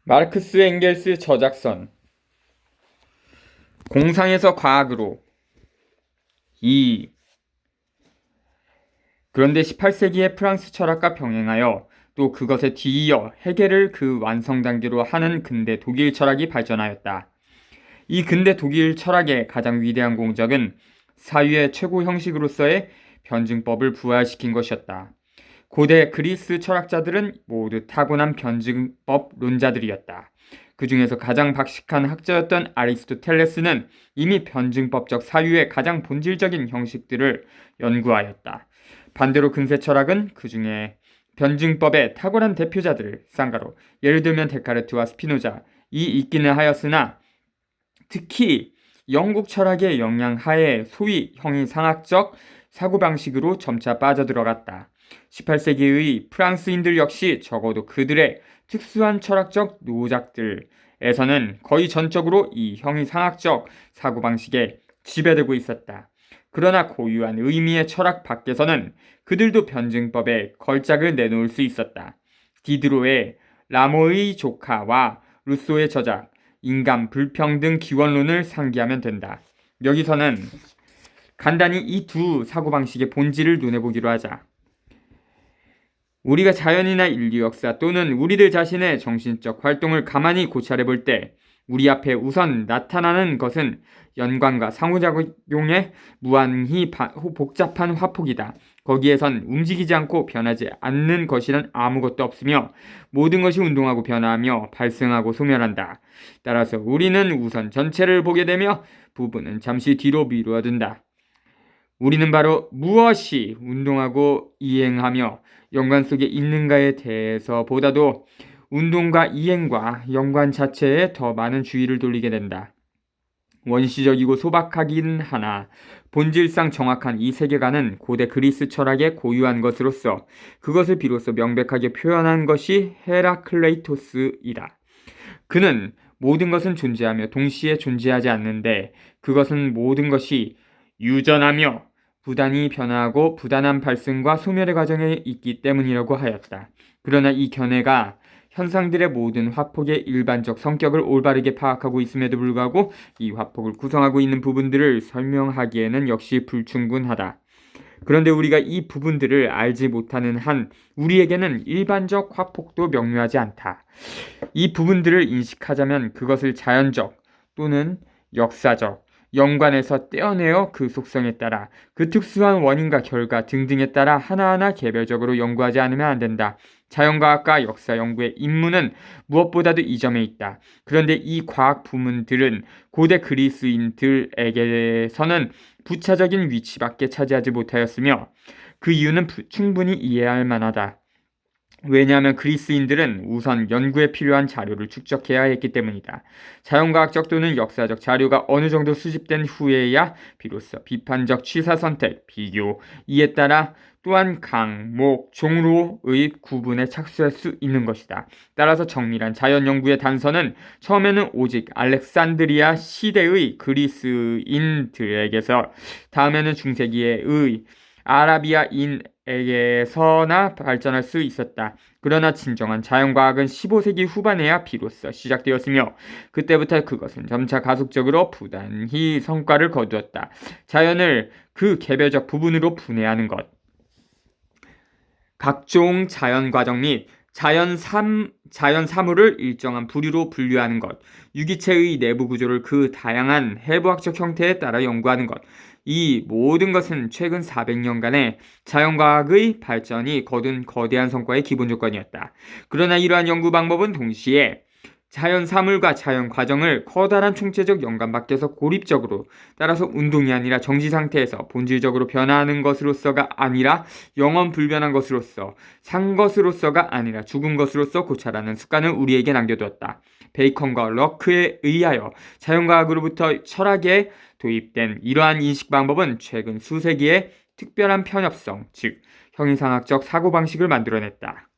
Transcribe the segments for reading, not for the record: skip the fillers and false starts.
마르크스 엥겔스 저작선 공상에서 과학으로 2. 그런데 18세기의 프랑스 철학과 병행하여 또 그것에 뒤이어 해겔을 그 완성 단계로 하는 근대 독일 철학이 발전하였다. 이 근대 독일 철학의 가장 위대한 공적은 사유의 최고 형식으로서의 변증법을 부활시킨 것이었다. 고대 그리스 철학자들은 모두 타고난 변증법론자들이었다. 그 중에서 가장 박식한 학자였던 아리스토텔레스는 이미 변증법적 사유의 가장 본질적인 형식들을 연구하였다. 반대로 근세 철학은 그 중에 변증법의 탁월한 대표자들, 쌍가로, 예를 들면 데카르트와 스피노자, 이 있기는 하였으나 특히 영국 철학의 영향 하에 소위 형이상학적 사고방식으로 점차 빠져들어갔다. 18세기의 프랑스인들 역시 적어도 그들의 특수한 철학적 노작들에서는 거의 전적으로 이 형이상학적 사고방식에 지배되고 있었다. 그러나 고유한 의미의 철학 밖에서는 그들도 변증법에 걸작을 내놓을 수 있었다. 디드로의 라모의 조카와 루소의 저작, 인간 불평등 기원론을 상기하면 된다. 여기서는 간단히 이 두 사고방식의 본질을 눈해보기로 하자. 우리가 자연이나 인류 역사 또는 우리들 자신의 정신적 활동을 가만히 고찰해 볼 때 우리 앞에 우선 나타나는 것은 연관과 상호작용의 무한히 복잡한 화폭이다. 거기에선 움직이지 않고 변하지 않는 것이란 아무것도 없으며 모든 것이 운동하고 변화하며 발생하고 소멸한다. 따라서 우리는 우선 전체를 보게 되며 부분은 잠시 뒤로 미루어둔다. 우리는 바로 무엇이 운동하고 이행하며 연관 속에 있는가에 대해서 보다도 운동과 이행과 연관 자체에 더 많은 주의를 돌리게 된다. 원시적이고 소박하긴 하나 본질상 정확한 이 세계관은 고대 그리스 철학의 고유한 것으로서 그것을 비로소 명백하게 표현한 것이 헤라클레이토스이다. 그는 모든 것은 존재하며 동시에 존재하지 않는데 그것은 모든 것이 유전하며 부단히 변화하고 부단한 발생과 소멸의 과정에 있기 때문이라고 하였다. 그러나 이 견해가 현상들의 모든 화폭의 일반적 성격을 올바르게 파악하고 있음에도 불구하고 이 화폭을 구성하고 있는 부분들을 설명하기에는 역시 불충분하다. 그런데 우리가 이 부분들을 알지 못하는 한 우리에게는 일반적 화폭도 명료하지 않다. 이 부분들을 인식하자면 그것을 자연적 또는 역사적 연관에서 떼어내어 그 속성에 따라 그 특수한 원인과 결과 등등에 따라 하나하나 개별적으로 연구하지 않으면 안 된다. 자연과학과 역사 연구의 임무는 무엇보다도 이 점에 있다. 그런데 이 과학 부문들은 고대 그리스인들에게서는 부차적인 위치밖에 차지하지 못하였으며 그 이유는 충분히 이해할 만하다. 왜냐하면 그리스인들은 우선 연구에 필요한 자료를 축적해야 했기 때문이다. 자연과학적 또는 역사적 자료가 어느 정도 수집된 후에야 비로소 비판적 취사 선택, 비교, 이에 따라 또한 강, 목, 종로의 구분에 착수할 수 있는 것이다. 따라서 정밀한 자연 연구의 단서는 처음에는 오직 알렉산드리아 시대의 그리스인들에게서 다음에는 중세기의 아라비아인에게서나 발전할 수 있었다. 그러나 진정한 자연과학은 15세기 후반에야 비로소 시작되었으며 그때부터 그것은 점차 가속적으로 부단히 성과를 거두었다. 자연을 그 개별적 부분으로 분해하는 것. 각종 자연 과정 및 자연 사물을 일정한 부류로 분류하는 것, 유기체의 내부 구조를 그 다양한 해부학적 형태에 따라 연구하는 것, 이 모든 것은 최근 400년간의 자연과학의 발전이 거둔 거대한 성과의 기본 조건이었다. 그러나 이러한 연구 방법은 동시에 자연 사물과 자연 과정을 커다란 총체적 연관 밖에서 고립적으로 따라서 운동이 아니라 정지 상태에서 본질적으로 변화하는 것으로서가 아니라 영원 불변한 것으로서 산 것으로서가 아니라 죽은 것으로서 고찰하는 습관을 우리에게 남겨두었다. 베이컨과 럭크에 의하여 자연과학으로부터 철학에 도입된 이러한 인식 방법은 최근 수세기에 특별한 편협성, 즉 형이상학적 사고방식을 만들어냈다.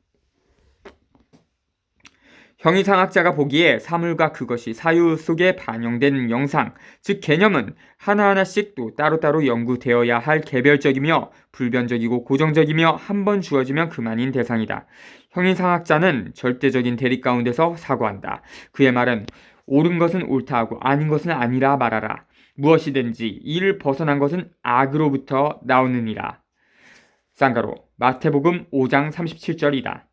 형이상학자가 보기에 사물과 그것이 사유 속에 반영된 영상, 즉 개념은 하나하나씩 또 따로따로 연구되어야 할 개별적이며 불변적이고 고정적이며 한 번 주어지면 그만인 대상이다. 형이상학자는 절대적인 대립 가운데서 사고한다. 그의 말은 옳은 것은 옳다 하고 아닌 것은 아니라 말하라. 무엇이든지 이를 벗어난 것은 악으로부터 나오느니라. 쌍가로 마태복음 5장 37절이다.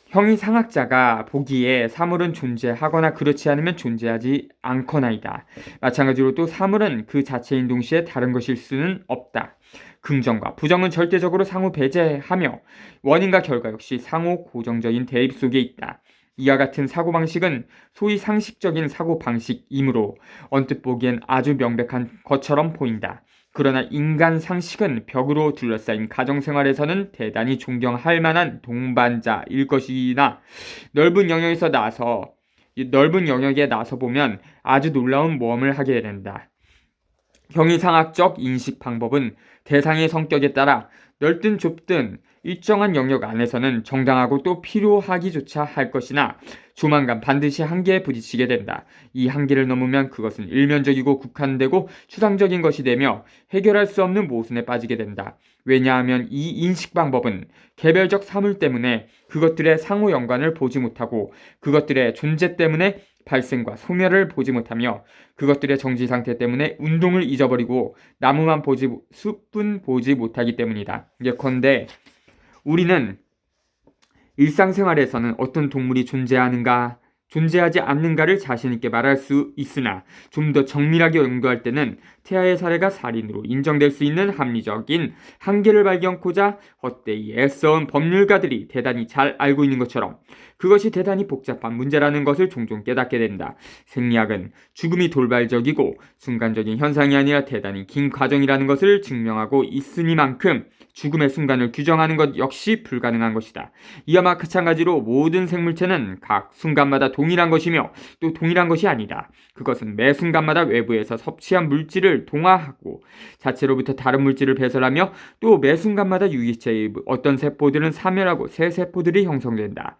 형이상학자가 보기에 사물은 존재하거나 그렇지 않으면 존재하지 않거나이다. 마찬가지로 또 사물은 그 자체인 동시에 다른 것일 수는 없다. 긍정과 부정은 절대적으로 상호 배제하며 원인과 결과 역시 상호 고정적인 대립 속에 있다. 이와 같은 사고방식은 소위 상식적인 사고방식이므로 언뜻 보기엔 아주 명백한 것처럼 보인다. 그러나 인간 상식은 벽으로 둘러싸인 가정생활에서는 대단히 존경할 만한 동반자일 것이나 넓은 영역에 나서 보면 아주 놀라운 모험을 하게 된다. 형이상학적 인식 방법은 대상의 성격에 따라 넓든 좁든 일정한 영역 안에서는 정당하고 또 필요하기조차 할 것이나 조만간 반드시 한계에 부딪히게 된다. 이 한계를 넘으면 그것은 일면적이고 국한되고 추상적인 것이 되며 해결할 수 없는 모순에 빠지게 된다. 왜냐하면 이 인식 방법은 개별적 사물 때문에 그것들의 상호 연관을 보지 못하고 그것들의 존재 때문에 발생과 소멸을 보지 못하며 그것들의 정지 상태 때문에 운동을 잊어버리고 숲은 보지 못하기 때문이다. 예컨대 우리는 일상생활에서는 어떤 동물이 존재하지 않는가를 자신있게 말할 수 있으나 좀 더 정밀하게 연구할 때는 태아의 사례가 살인으로 인정될 수 있는 합리적인 한계를 발견코자 헛되이 애써온 법률가들이 대단히 잘 알고 있는 것처럼 그것이 대단히 복잡한 문제라는 것을 종종 깨닫게 된다. 생리학은 죽음이 돌발적이고 순간적인 현상이 아니라 대단히 긴 과정이라는 것을 증명하고 있으니만큼 죽음의 순간을 규정하는 것 역시 불가능한 것이다. 이와 마찬가지로 모든 생물체는 각 순간마다 동일한 것이며 또 동일한 것이 아니다. 그것은 매 순간마다 외부에서 섭취한 물질을 동화하고 자체로부터 다른 물질을 배설하며 또 매 순간마다 유기체의 어떤 세포들은 사멸하고 새 세포들이 형성된다.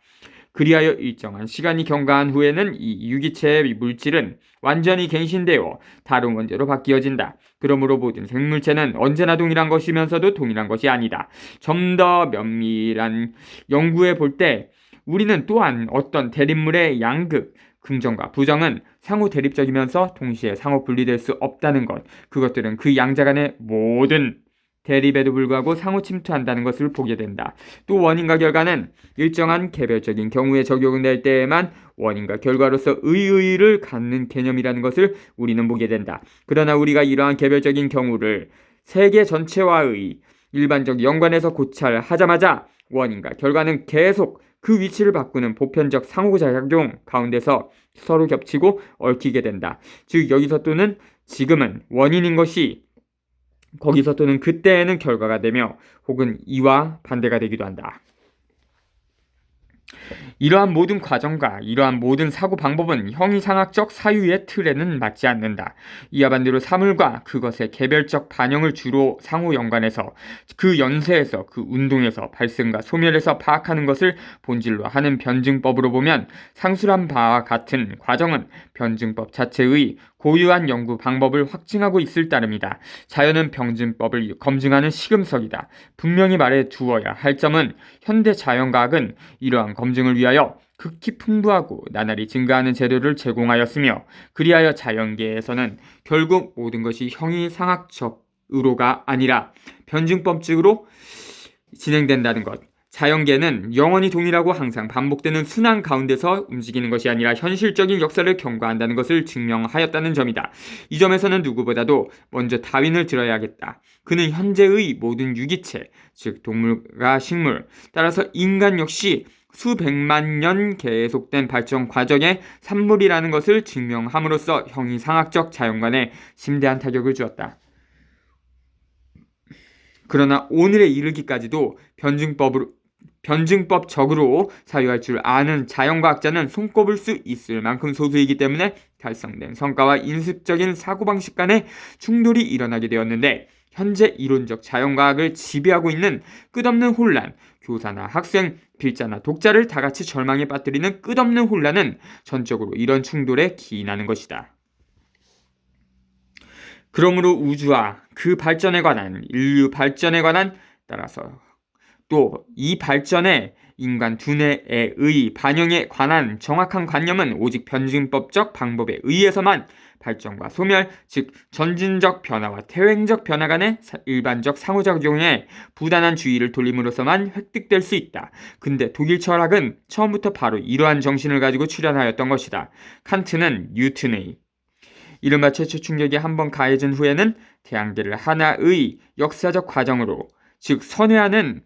그리하여 일정한 시간이 경과한 후에는 이 유기체의 물질은 완전히 갱신되어 다른 원재로 바뀌어진다. 그러므로 모든 생물체는 언제나 동일한 것이면서도 동일한 것이 아니다. 좀 더 면밀한 연구해 볼 때 우리는 또한 어떤 대립물의 양극, 긍정과 부정은 상호 대립적이면서 동시에 상호 분리될 수 없다는 것, 그것들은 그 양자 간의 모든 대립에도 불구하고 상호 침투한다는 것을 보게 된다. 또 원인과 결과는 일정한 개별적인 경우에 적용될 때에만 원인과 결과로서 의의를 갖는 개념이라는 것을 우리는 보게 된다. 그러나 우리가 이러한 개별적인 경우를 세계 전체와의 일반적 연관에서 고찰하자마자 원인과 결과는 계속 그 위치를 바꾸는 보편적 상호작용 가운데서 서로 겹치고 얽히게 된다. 즉 여기서 또는 지금은 원인인 것이 거기서 또는 그때에는 결과가 되며 혹은 이와 반대가 되기도 한다. 이러한 모든 과정과 이러한 모든 사고 방법은 형이상학적 사유의 틀에는 맞지 않는다. 이와 반대로 사물과 그것의 개별적 반영을 주로 상호 연관해서 그 연쇄에서 그 운동에서 발생과 소멸에서 파악하는 것을 본질로 하는 변증법으로 보면 상술한 바와 같은 과정은 변증법 자체의 고유한 연구 방법을 확증하고 있을 따름이다. 자연은 변증법을 검증하는 시금석이다. 분명히 말해 두어야 할 점은 현대 자연과학은 이러한 검증을 위하여 극히 풍부하고 나날이 증가하는 재료를 제공하였으며 그리하여 자연계에서는 결국 모든 것이 형이상학적으로가 아니라 변증법칙으로 진행된다는 것. 자연계는 영원히 동일하고 항상 반복되는 순환 가운데서 움직이는 것이 아니라 현실적인 역사를 경과한다는 것을 증명하였다는 점이다. 이 점에서는 누구보다도 먼저 다윈을 들어야겠다. 그는 현재의 모든 유기체, 즉 동물과 식물, 따라서 인간 역시 수백만 년 계속된 발전 과정의 산물이라는 것을 증명함으로써 형이상학적 자연관에 심대한 타격을 주었다. 그러나 오늘에 이르기까지도 변증법적으로 사유할 줄 아는 자연과학자는 손꼽을 수 있을 만큼 소수이기 때문에 달성된 성과와 인습적인 사고방식 간의 충돌이 일어나게 되었는데 현재 이론적 자연과학을 지배하고 있는 끝없는 혼란, 교사나 학생, 필자나 독자를 다같이 절망에 빠뜨리는 끝없는 혼란은 전적으로 이런 충돌에 기인하는 것이다. 그러므로 우주와 그 발전에 관한, 인류 발전에 관한, 따라서 또 이 발전에 인간 두뇌의 반영에 관한 정확한 관념은 오직 변증법적 방법에 의해서만 발전과 소멸, 즉 전진적 변화와 퇴행적 변화 간의 일반적 상호작용에 부단한 주의를 돌림으로써만 획득될 수 있다. 근데 독일 철학은 처음부터 바로 이러한 정신을 가지고 출현하였던 것이다. 칸트는 뉴턴의 이른바 최초 충격이 한번 가해진 후에는 태양계를 하나의 역사적 과정으로, 즉 선회하는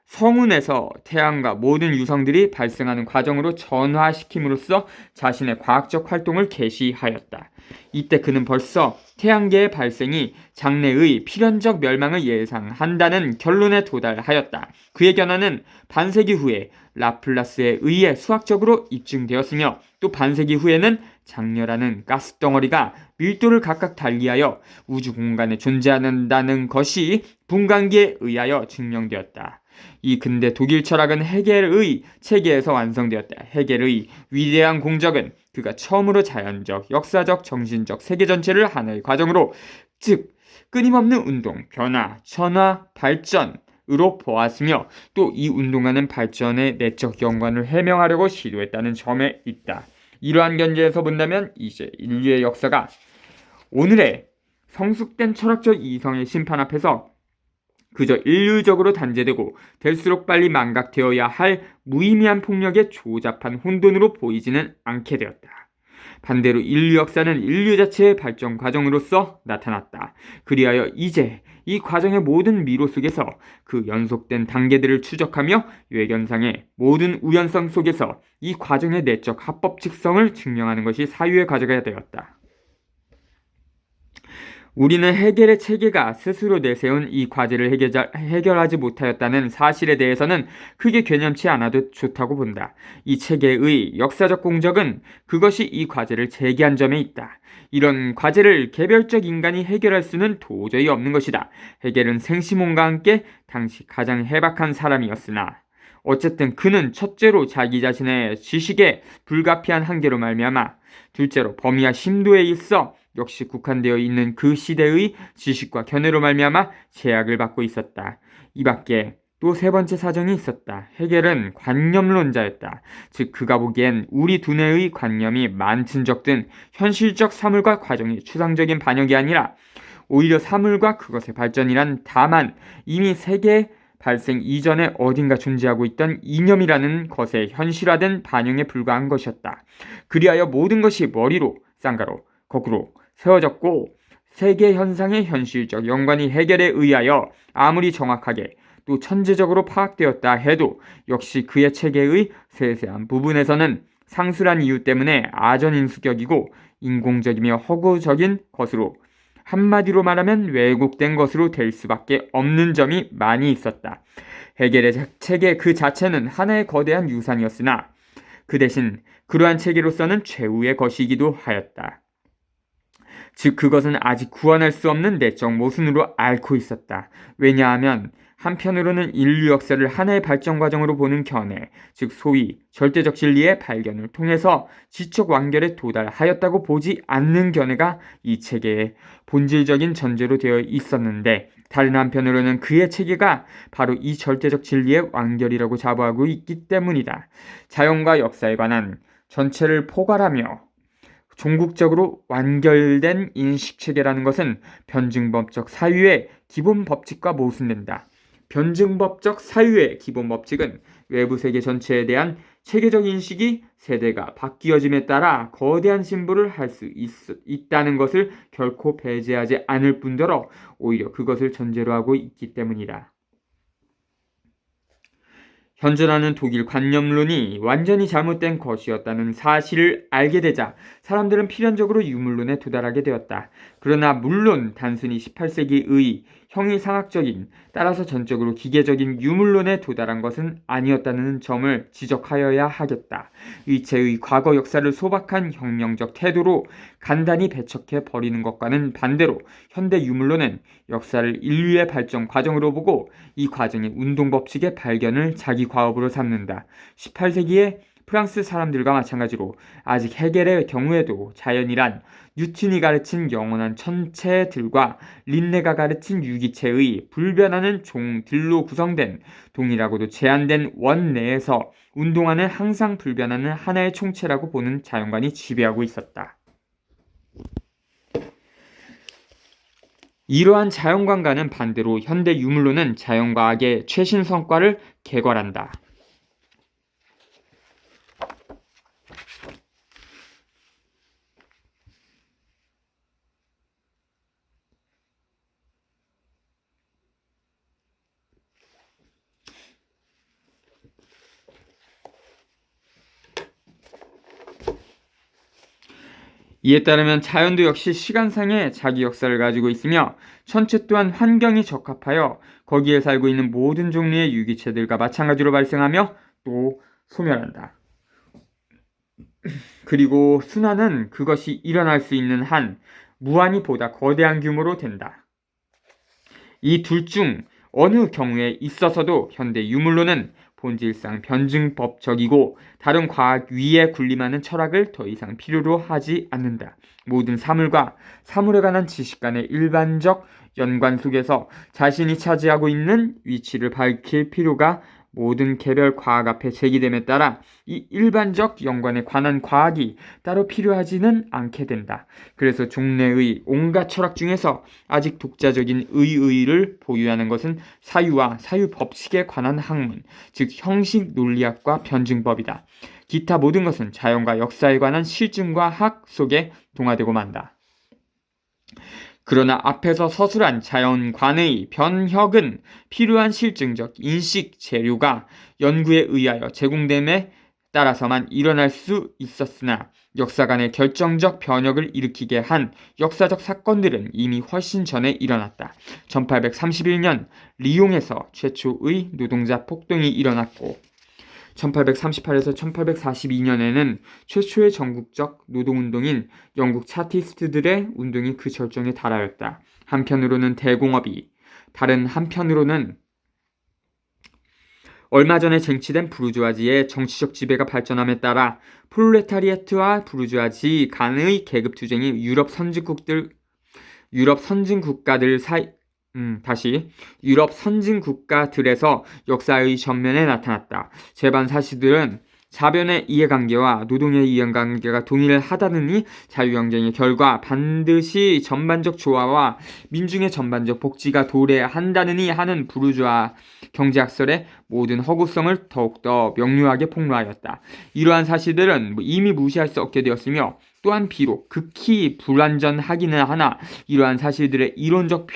성운에서 태양과 모든 유성들이 발생하는 과정으로 전화시킴으로써 자신의 과학적 활동을 개시하였다. 이때 그는 벌써 태양계의 발생이 장래의 필연적 멸망을 예상한다는 결론에 도달하였다. 그의 견해는 반세기 후에 라플라스에 의해 수학적으로 입증되었으며 또 반세기 후에는 장렬하는 가스덩어리가 밀도를 각각 달리하여 우주 공간에 존재한다는 것이 분광기에 의하여 증명되었다. 이 근대 독일 철학은 헤겔의 체계에서 완성되었다. 헤겔의 위대한 공적은 그가 처음으로 자연적, 역사적, 정신적 세계 전체를 하나의 과정으로, 즉 끊임없는 운동, 변화, 전화, 발전으로 보았으며 또 이 운동하는 발전의 내적 연관을 해명하려고 시도했다는 점에 있다. 이러한 견지에서 본다면 이제 인류의 역사가 오늘의 성숙된 철학적 이성의 심판 앞에서 그저 일률적으로 단죄되고 될수록 빨리 망각되어야 할 무의미한 폭력의 조잡한 혼돈으로 보이지는 않게 되었다. 반대로 인류 역사는 인류 자체의 발전 과정으로서 나타났다. 그리하여 이제 이 과정의 모든 미로 속에서 그 연속된 단계들을 추적하며 외견상의 모든 우연성 속에서 이 과정의 내적 합법칙성을 증명하는 것이 사유의 과제가 되었다. 우리는 헤겔의 체계가 스스로 내세운 이 과제를 해결하지 못하였다는 사실에 대해서는 크게 개념치 않아도 좋다고 본다. 이 체계의 역사적 공적은 그것이 이 과제를 제기한 점에 있다. 이런 과제를 개별적 인간이 해결할 수는 도저히 없는 것이다. 헤겔은 생시몬과 함께 당시 가장 해박한 사람이었으나 어쨌든 그는 첫째로 자기 자신의 지식에 불가피한 한계로 말미암아, 둘째로 범위와 심도에 있어 역시 국한되어 있는 그 시대의 지식과 견해로 말미암아 제약을 받고 있었다. 이 밖에 또 세 번째 사정이 있었다. 헤겔은 관념론자였다. 즉 그가 보기엔 우리 두뇌의 관념이 많든 적든 현실적 사물과 과정의 추상적인 반영이 아니라 오히려 사물과 그것의 발전이란 다만 이미 세계 발생 이전에 어딘가 존재하고 있던 이념이라는 것의 현실화된 반영에 불과한 것이었다. 그리하여 모든 것이 머리로, 쌍가로, 거꾸로 세워졌고 세계 현상의 현실적 연관이 헤겔에 의하여 아무리 정확하게 또 천재적으로 파악되었다 해도 역시 그의 체계의 세세한 부분에서는 상술한 이유 때문에 아전인수격이고 인공적이며 허구적인 것으로, 한마디로 말하면 왜곡된 것으로 될 수밖에 없는 점이 많이 있었다. 헤겔의 체계 그 자체는 하나의 거대한 유산이었으나 그 대신 그러한 체계로서는 최후의 것이기도 하였다. 즉 그것은 아직 구원할 수 없는 내적 모순으로 앓고 있었다. 왜냐하면 한편으로는 인류 역사를 하나의 발전 과정으로 보는 견해, 즉 소위 절대적 진리의 발견을 통해서 지적 완결에 도달하였다고 보지 않는 견해가 이 체계의 본질적인 전제로 되어 있었는데, 다른 한편으로는 그의 체계가 바로 이 절대적 진리의 완결이라고 자부하고 있기 때문이다. 자연과 역사에 관한 전체를 포괄하며 종국적으로 완결된 인식체계라는 것은 변증법적 사유의 기본 법칙과 모순된다. 변증법적 사유의 기본 법칙은 외부 세계 전체에 대한 체계적 인식이 세대가 바뀌어짐에 따라 거대한進歩를 할 수 있다는 것을 결코 배제하지 않을 뿐더러 오히려 그것을 전제로 하고 있기 때문이다. 현존하는 독일 관념론이 완전히 잘못된 것이었다는 사실을 알게 되자 사람들은 필연적으로 유물론에 도달하게 되었다. 그러나 물론 단순히 18세기의 형이상학적인, 따라서 전적으로 기계적인 유물론에 도달한 것은 아니었다는 점을 지적하여야 하겠다. 의체의 과거 역사를 소박한 혁명적 태도로 간단히 배척해 버리는 것과는 반대로 현대 유물론은 역사를 인류의 발전 과정으로 보고 이 과정의 운동 법칙의 발견을 자기 과업으로 삼는다. 18세기에 프랑스 사람들과 마찬가지로 아직 헤겔의 경우에도 자연이란 뉴턴이 가르친 영원한 천체들과 린네가 가르친 유기체의 불변하는 종들로 구성된 동일하고도 제한된 원 내에서 운동하는 항상 불변하는 하나의 총체라고 보는 자연관이 지배하고 있었다. 이러한 자연관과는 반대로 현대 유물론은 자연과학의 최신 성과를 개괄한다. 이에 따르면 자연도 역시 시간상의 자기 역사를 가지고 있으며 천체 또한 환경이 적합하여 거기에 살고 있는 모든 종류의 유기체들과 마찬가지로 발생하며 또 소멸한다. 그리고 순환은 그것이 일어날 수 있는 한 무한히 보다 거대한 규모로 된다. 이 둘 중 어느 경우에 있어서도 현대 유물론은 본질상 변증법적이고 다른 과학 위에 군림하는 철학을 더 이상 필요로 하지 않는다. 모든 사물과 사물에 관한 지식 간의 일반적 연관 속에서 자신이 차지하고 있는 위치를 밝힐 필요가 모든 개별 과학 앞에 제기됨에 따라 이 일반적 연관에 관한 과학이 따로 필요하지는 않게 된다. 그래서 종래의 온갖 철학 중에서 아직 독자적인 의의를 보유하는 것은 사유와 사유 법칙에 관한 학문, 즉 형식 논리학과 변증법이다. 기타 모든 것은 자연과 역사에 관한 실증과 학 속에 동화되고 만다. 그러나 앞에서 서술한 자연관의 변혁은 필요한 실증적 인식 재료가 연구에 의하여 제공됨에 따라서만 일어날 수 있었으나 역사관의 결정적 변혁을 일으키게 한 역사적 사건들은 이미 훨씬 전에 일어났다. 1831년 리옹에서 최초의 노동자 폭동이 일어났고 1838에서 1842년에는 최초의 전국적 노동운동인 영국 차티스트들의 운동이 그 절정에 달하였다. 한편으로는 대공업이, 다른 한편으로는 얼마 전에 쟁취된 부르주아지의 정치적 지배가 발전함에 따라 프롤레타리아트와 부르주아지 간의 계급투쟁이 유럽 선진국가들에서 역사의 전면에 나타났다. 제반 사실들은 자변의 이해관계와 노동의 이해관계가 동일하다느니 자유경쟁의 결과 반드시 전반적 조화와 민중의 전반적 복지가 도래한다느니 하는 부르주아 경제학설의 모든 허구성을 더욱더 명료하게 폭로하였다. 이러한 사실들은 이미 무시할 수 없게 되었으며 또한 비록 극히 불완전하기는 하나 이러한 사실들의 이론적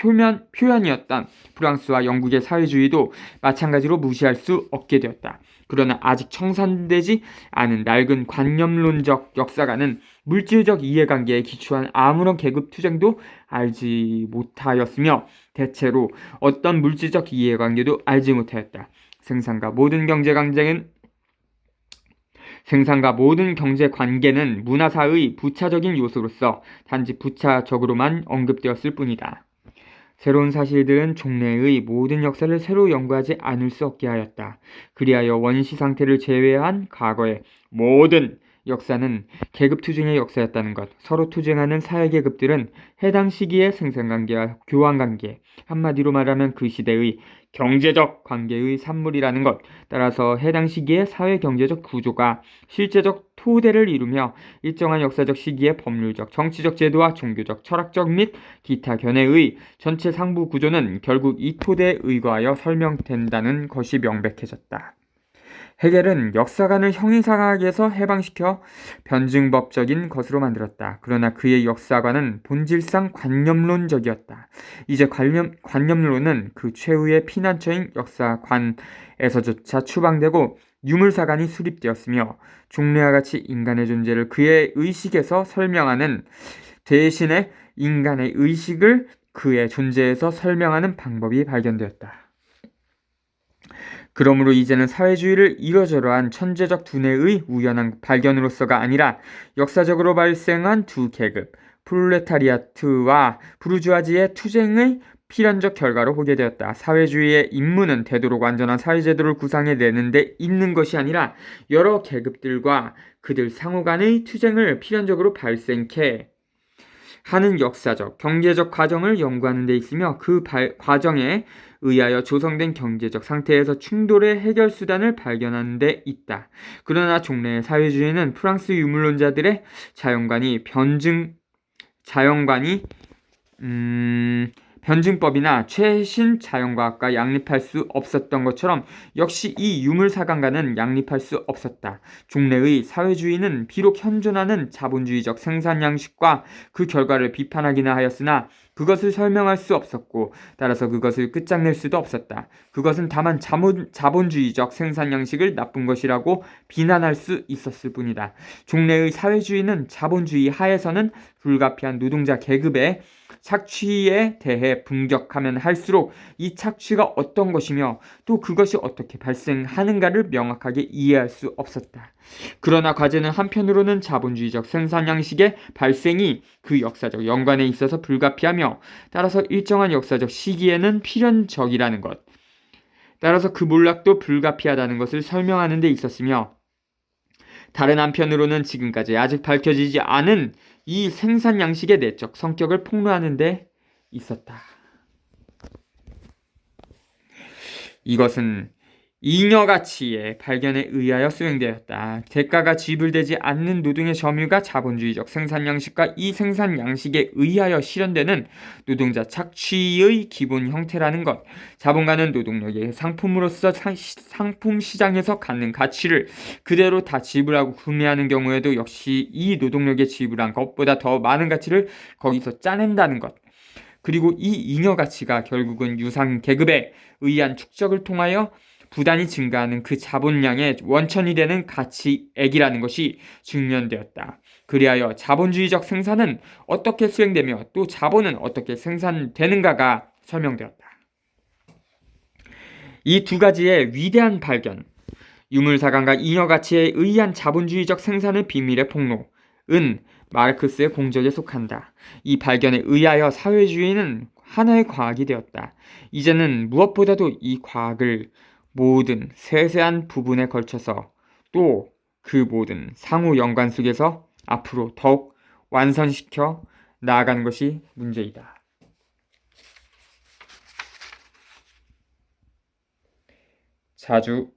표현이었던 프랑스와 영국의 사회주의도 마찬가지로 무시할 수 없게 되었다. 그러나 아직 청산되지 않은 낡은 관념론적 역사가는 물질적 이해관계에 기초한 아무런 계급투쟁도 알지 못하였으며 대체로 어떤 물질적 이해관계도 알지 못하였다. 생산과 모든 경제 관계는 문화사의 부차적인 요소로서 단지 부차적으로만 언급되었을 뿐이다. 새로운 사실들은 종래의 모든 역사를 새로 연구하지 않을 수 없게 하였다. 그리하여 원시 상태를 제외한 과거의 모든 역사는 계급투쟁의 역사였다는 것. 서로 투쟁하는 사회계급들은 해당 시기의 생산관계와 교환관계, 한마디로 말하면 그 시대의 경제적 관계의 산물이라는 것. 따라서 해당 시기의 사회경제적 구조가 실제적 토대를 이루며 일정한 역사적 시기의 법률적, 정치적 제도와 종교적, 철학적 및 기타 견해의 전체 상부 구조는 결국 이 토대에 의거하여 설명된다는 것이 명백해졌다. 헤겔은 역사관을 형이상학에서 해방시켜 변증법적인 것으로 만들었다. 그러나 그의 역사관은 본질상 관념론적이었다. 이제 관념론은 그 최후의 피난처인 역사관에서조차 추방되고 유물사관이 수립되었으며 종래와 같이 인간의 존재를 그의 의식에서 설명하는 대신에 인간의 의식을 그의 존재에서 설명하는 방법이 발견되었다. 그러므로 이제는 사회주의를 이러저러한 천재적 두뇌의 우연한 발견으로서가 아니라 역사적으로 발생한 두 계급, 프롤레타리아트와 부르주아지의 투쟁의 필연적 결과로 보게 되었다. 사회주의의 임무는 되도록 완전한 사회제도를 구상해내는 데 있는 것이 아니라 여러 계급들과 그들 상호 간의 투쟁을 필연적으로 발생케 하는 역사적, 경제적 과정을 연구하는 데 있으며 그 과정에 의하여 조성된 경제적 상태에서 충돌의 해결 수단을 발견하는 데 있다. 그러나 종래의 사회주의는 프랑스 유물론자들의 변증법이나 최신 자연과학과 양립할 수 없었던 것처럼 역시 이 유물사관과는 양립할 수 없었다. 종래의 사회주의는 비록 현존하는 자본주의적 생산 양식과 그 결과를 비판하기나 하였으나 그것을 설명할 수 없었고 따라서 그것을 끝장낼 수도 없었다. 그것은 다만 자본주의적 생산 양식을 나쁜 것이라고 비난할 수 있었을 뿐이다. 종래의 사회주의는 자본주의 하에서는 불가피한 노동자 계급의 착취에 대해 분격하면 할수록 이 착취가 어떤 것이며 또 그것이 어떻게 발생하는가를 명확하게 이해할 수 없었다. 그러나 과제는 한편으로는 자본주의적 생산 양식의 발생이 그 역사적 연관에 있어서 불가피하며 따라서 일정한 역사적 시기에는 필연적이라는 것, 따라서 그 몰락도 불가피하다는 것을 설명하는 데 있었으며 다른 한편으로는 지금까지 아직 밝혀지지 않은 이 생산 양식의 내적 성격을 폭로하는 데 있었다. 이것은 잉여가치의 발견에 의하여 수행되었다. 대가가 지불되지 않는 노동의 점유가 자본주의적 생산 양식과 이 생산 양식에 의하여 실현되는 노동자 착취의 기본 형태라는 것. 자본가는 노동력의 상품으로서 상품 시장에서 갖는 가치를 그대로 다 지불하고 구매하는 경우에도 역시 이 노동력에 지불한 것보다 더 많은 가치를 거기서 짜낸다는 것. 그리고 이 잉여가치가 결국은 유상 계급에 의한 축적을 통하여 부단히 증가하는 그 자본량의 원천이 되는 가치액이라는 것이 증명되었다. 그리하여 자본주의적 생산은 어떻게 수행되며 또 자본은 어떻게 생산되는가가 설명되었다. 이 두 가지의 위대한 발견, 유물사관과 잉여가치에 의한 자본주의적 생산의 비밀의 폭로은 마르크스의 공적에 속한다. 이 발견에 의하여 사회주의는 하나의 과학이 되었다. 이제는 무엇보다도 이 과학을 모든 세세한 부분에 걸쳐서 또 그 모든 상호 연관 속에서 앞으로 더욱 완성시켜 나아가는 것이 문제이다. 자주